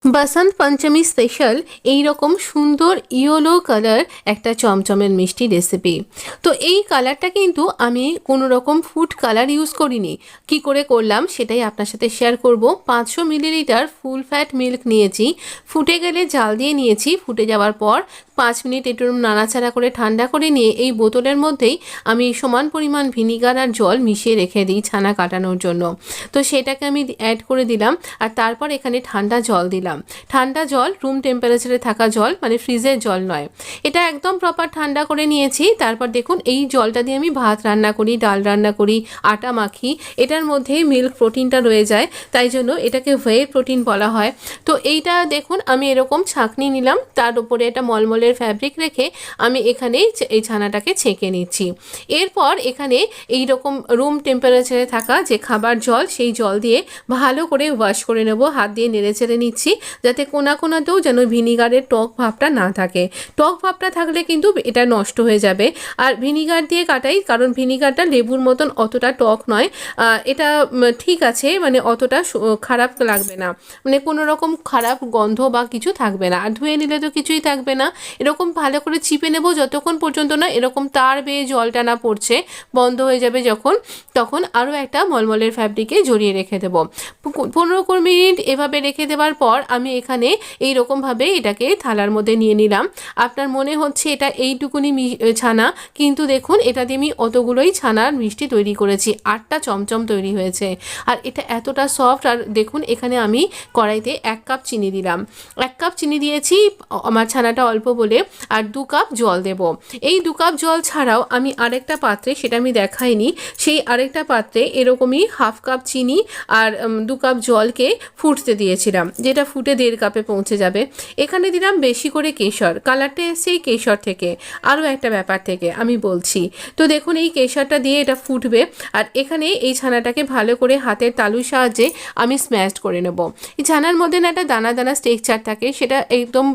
বসন্ত পঞ্চমী special এই রকম সুন্দর ইয়েলো কালার একটা চমচমের মিষ্টি রেসিপি। তো এই কালারটা কিন্তু আমি কোনো রকম ফুড কালার ইউজ করিনি। কি করে করলাম সেটাই আপনার সাথে শেয়ার করব। 500 মিলিলিটার ফুল ফ্যাট মিল্ক নিয়েছি, ফুটে গেলে জাল দিয়ে নিয়েছি। ফুটে যাওয়ার পর 5 মিনিট একটু নাড়াচাড়া করে ঠান্ডা করে নিয়ে এই বোতলের মধ্যেই আমি সমান পরিমাণ ভিনিগার আর জল মিশিয়ে রেখে দিই ছানা কাটানোর জন্য। তো সেটাকে আমি অ্যাড করে দিলাম আর তারপর এখানে ঠান্ডা জল দিলাম। ঠান্ডা জল রুম টেম্পারেচারে থাকা জল, মানে ফ্রিজের জল নয়। এটা একদম প্রপার ঠান্ডা করে নিয়েছি। তারপর দেখুন এই জলটা দিয়ে আমি ভাত রান্না করি, ডাল রান্না করি, আটা মাখি। এটার মধ্যেই মিল্ক প্রোটিনটা রয়ে যায়, তাই জন্য এটাকে ওয়ে প্রোটিন বলা হয়। তো এইটা দেখুন আমি এরকম ছাঁকনি নিলাম, তার উপরে একটা মলমলের ফ্যাব্রিক রেখে আমি এখানে এই ছানাটাকে ছেঁকে নিচ্ছি। এরপর এখানে এই রকম রুম টেম্পারেচারে থাকা যে খাবার জল, সেই জল দিয়ে ভালো করে ওয়াশ করে নেব। হাত দিয়ে নেড়ে চেড়ে নিচ্ছি যাতে কোনাতেও যেন ভিনিগারের টক ভাবটা না থাকে। টক ভাবটা থাকলে কিন্তু এটা নষ্ট হয়ে যাবে। আর ভিনিগার দিয়ে কাটাই, কারণ ভিনিগারটা লেবুর মতন অতটা টক নয়। এটা ঠিক আছে, মানে অতটা খারাপ লাগবে না, মানে কোনো রকম খারাপ গন্ধ বা কিছু থাকবে না। আর ধুয়ে নিলে তো কিছুই থাকবে না। এরকম ভালো করে চিপে নেব যতক্ষণ পর্যন্ত না এরকম তার বেয়ে জলটা না পড়ছে, বন্ধ হয়ে যাবে যখন, তখন আরও একটা মলমলের ফ্যাব্রিকে জড়িয়ে রেখে দেবো। 15 মিনিট এভাবে রেখে দেওয়ার পর আমি এখানে এইরকমভাবে এটাকে থালার মধ্যে নিয়ে নিলাম। আপনার মনে হচ্ছে এটা এইটুকুনি ছানা, কিন্তু দেখুন এটা দিয়ে আমি অতগুলোই ছানার মিষ্টি তৈরি করেছি। 8টা চমচম তৈরি হয়েছে আর এটা এতটা সফট। আর দেখুন এখানে আমি কড়াইতে 1 কাপ চিনি দিলাম। 1 কাপ চিনি দিয়েছি আমার ছানাটা অল্প বলে, আর 2 কাপ জল দেব। এই 2 কাপ জল ছাড়াও আমি আরেকটা পাত্রে, সেটা আমি দেখাইনি, সেই আরেকটা পাত্রে এরকমই 1/2 কাপ চিনি আর 2 কাপ জলকে ফুটতে দিয়েছিলাম, যেটা ফুটে 1.5 কাপে পৌঁছে যাবে। এখানে দিলাম বেশি করে কেশর। কালারটা এসছে এই কেশর থেকে, আরও একটা ব্যাপার থেকে আমি বলছি। তো দেখুন এই কেশরটা দিয়ে এটা ফুটবে। আর এখানে এই ছানাটাকে ভালো করে হাতের তালুর সাহায্যে আমি স্ম্যাশ করে নেব। এই ছানার মধ্যে না একটা দানা দানা টেক্সচার থাকে, সেটা একদম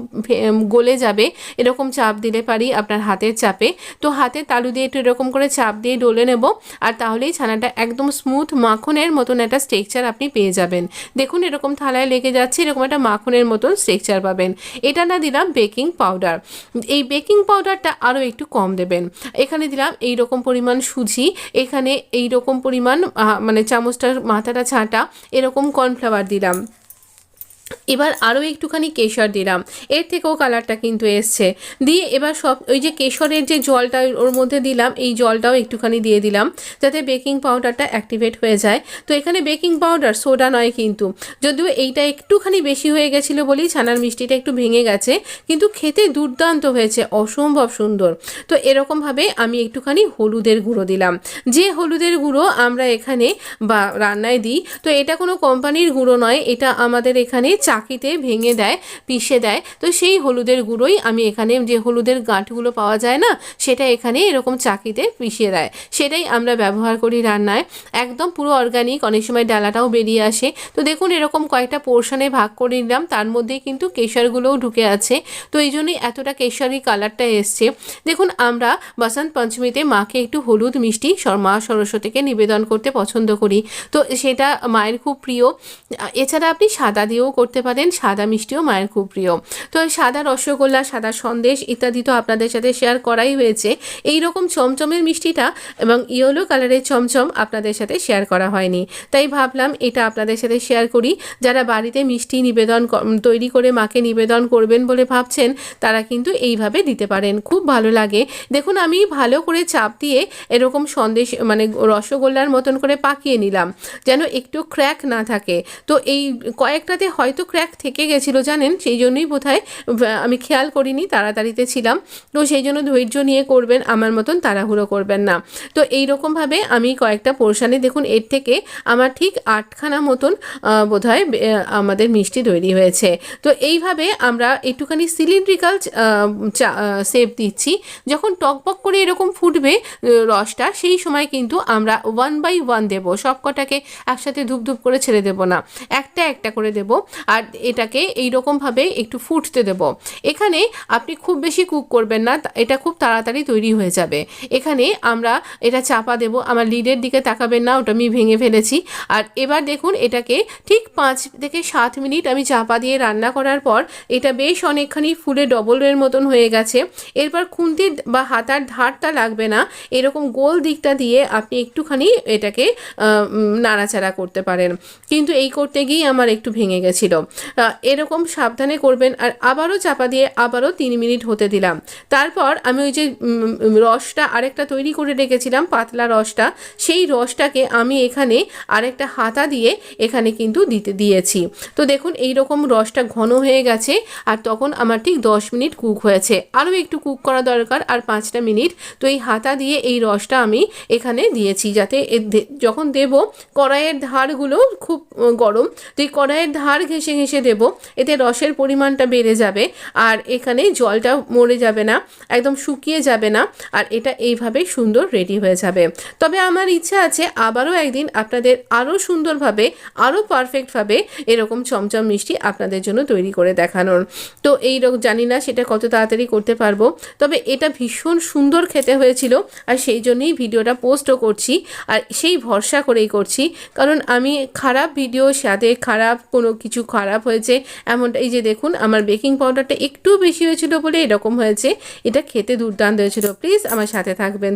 গলে যাবে এরকম চাপ দিলে পারি আপনার হাতের চাপে। তো হাতের তালু দিয়ে একটু এরকম করে চাপ দিয়ে ডলে নেব, আর তাহলেই ছানাটা একদম স্মুথ মাখনের মতন একটা টেক্সচার আপনি পেয়ে যাবেন। দেখুন এরকম থালায় লেগে যাচ্ছে, এরকম একটা মাখনের মতন টেক্সচার পাবেন। এটা না দিলাম বেকিং পাউডার। এই বেকিং পাউডারটা আরও একটু কম দেবেন। এখানে দিলাম এই রকম পরিমাণ সুজি, এখানে এই রকম পরিমাণ মানে চামচটার মাথাটা ছাঁটা এরকম কর্নফ্লাওয়ার দিলাম। এবার আরও একটুখানি কেশর দিলাম, এর থেকেও কালারটা কিন্তু এসছে। দিয়ে এবার সব ওই যে কেশরের যে জলটা ওর মধ্যে দিলাম, এই জলটাও একটুখানি দিয়ে দিলাম যাতে বেকিং পাউডারটা অ্যাক্টিভেট হয়ে যায়। তো এখানে বেকিং পাউডার, সোডা নয় কিন্তু। যদিও এইটা একটুখানি বেশি হয়ে গেছিলো বলেই ছানার মিষ্টিটা একটু ভেঙে গেছে, কিন্তু খেতে দুর্দান্ত হয়েছে, অসম্ভব সুন্দর। তো এরকমভাবে আমি একটুখানি হলুদের গুঁড়ো দিলাম। যে হলুদের গুঁড়ো আমরা এখানে বা রান্নায় দিই, তো এটা কোনো কোম্পানির গুঁড়ো নয়, এটা আমাদের এখানে চাকিতে ভেঙে দেয়, পিষে দেয়। তো সেই হলুদের গুঁড়োই আমি এখানে, যে হলুদের গাঁটগুলো পাওয়া যায় না, সেটা এখানে এরকম চাকিতে পিষিয়ে দেয়, সেটাই আমরা ব্যবহার করি রান্নায়। একদম পুরো অর্গানিক, অনেক সময় ডালাটাও বেরিয়ে আসে। তো দেখুন এরকম কয়েকটা পোর্শনে ভাগ করে নিলাম, তার মধ্যেই কিন্তু কেশরগুলোও ঢুকে আছে। তো এই জন্যই এতটা কেশরি কালারটা এসছে। দেখুন আমরা বসন্ত পঞ্চমীতে মাকে একটু হলুদ মিষ্টি মা সরস্বতীকে নিবেদন করতে পছন্দ করি, তো সেটা মায়ের খুব প্রিয়। এছাড়া আপনি সাদা দিয়েও করতে পারেন, সাদা মিষ্টিও মায়ের খুব প্রিয়। তো সাদা রসগোল্লা, সাদা সন্দেশ ইত্যাদি তো আপনাদের সাথে শেয়ার করাই হয়েছে। এই রকম চমচমের মিষ্টিটা এবং ইয়েলো কালারের চমচম আপনাদের সাথে শেয়ার করা হয়নি, তাই ভাবলাম এটা আপনাদের সাথে শেয়ার করি। যারা বাড়িতে মিষ্টি নিবেদন তৈরি করে মাকে নিবেদন করবেন বলে ভাবছেন, তারা কিন্তু এইভাবে দিতে পারেন, খুব ভালো লাগে। দেখুন আমি ভালো করে চাপ দিয়ে এরকম সন্দেশ মানে রসগোল্লার মতন করে পাকিয়ে নিলাম, যেন একটু ক্র্যাক না থাকে। তো এই কয়েকটাতে হয়তো ক্র্যাক থেকে গেছিলো জানেন, সেই জন্যই বোধহয় আমি খেয়াল করিনি, তাড়াতাড়িতে ছিলাম। তো সেই জন্য ধৈর্য নিয়ে করবেন, আমার মতন তাড়াহুড়ো করবেন না। তো এইরকমভাবে আমি কয়েকটা পোর্শনে, দেখুন এর থেকে আমার ঠিক 8খানা মতন বোধহয় আমাদের মিষ্টি তৈরি হয়েছে। তো এইভাবে আমরা একটুখানি সিলিন্ড্রিক্যাল শেপ দিচ্ছি। যখন টকবক করে এরকম ফুটবে রসটা, সেই সময় কিন্তু আমরা 1 বাই 1 দেবো, সব কটাকে একসাথে ধূপ ধূপ করে ছেড়ে দেবো না, একটা একটা করে দেবো। আর এটাকে এইরকমভাবে একটু ফুটতে দেব। এখানে আপনি খুব বেশি কুক করবেন না, এটা খুব তাড়াতাড়ি তৈরি হয়ে যাবে। এখানে আমরা এটা চাপা দেব, আমার লিডের দিকে তাকাবেন না, ওটা আমি ভেঙে ফেলেছি। আর এবার দেখুন এটাকে ঠিক 5 থেকে 7 মিনিট আমি চাপা দিয়ে রান্না করার পর এটা বেশ অনেকখানি ফুলে ডবলের মতন হয়ে গেছে। এরপর খুন্তির বা হাতার ধারটা লাগবে না, এরকম গোল দিকটা দিয়ে আপনি একটুখানি এটাকে নাড়াচাড়া করতে পারেন। কিন্তু এই করতে গিয়ে আমার একটু ভেঙে গেছিলো। এরকম সাবধানে করবেন। আর আবারও চাপা দিয়ে আবারও 3 মিনিট হতে দিলাম। তারপর আমি ওই যে রসটা আরেকটা তৈরি করে রেখেছিলাম, পাতলা রসটা, সেই রসটাকে আমি এখানে আরেকটা হাতা দিয়ে এখানে কিন্তু দিয়েছি। তো দেখুন এই রকম রসটা ঘন হয়ে গেছে। আর তখন আমার ঠিক 10 মিনিট কুক হয়েছে, আরও একটু কুক করা দরকার, আর 5টা মিনিট। তো এই হাতা দিয়ে এই রসটা আমি এখানে দিয়েছি, যাতে যখন দেব কড়াইয়ের ধারগুলো খুব গরম, তো এই কড়াইয়ের ধার ঘেঁষে ঘেঁষে দেব, এতে রসের পরিমাণটা বেড়ে যাবে। আর এখানে জলটা মরে যাবে না, একদম শুকিয়ে যাবে না, আর এটা এইভাবে সুন্দর রেডি হয়ে যাবে। তবে আমার ইচ্ছা আছে আবারও একদিন আপনাদের আরও সুন্দরভাবে, আরও পারফেক্টভাবে এরকম চমচম মিষ্টি আপনাদের জন্য তৈরি করে দেখানোর। তো এইরকম জানি না সেটা কত তাড়াতাড়ি করতে পারবো, তবে এটা ভীষণ সুন্দর খেতে হয়েছিল, আর সেই জন্যই ভিডিওটা পোস্টও করছি, আর সেই ভরসা করেই করছি। কারণ আমি খারাপ ভিডিও, সাথে খারাপ কোনো কিছু খারাপ হয়েছে এমনটা, এই যে দেখুন আমার বেকিং পাউডারটা একটু বেশি হয়েছিল বলে এরকম হয়েছে। এটা খেতে দুর্দান্ত হয়েছিল। প্লিজ আমার সাথে থাকবেন।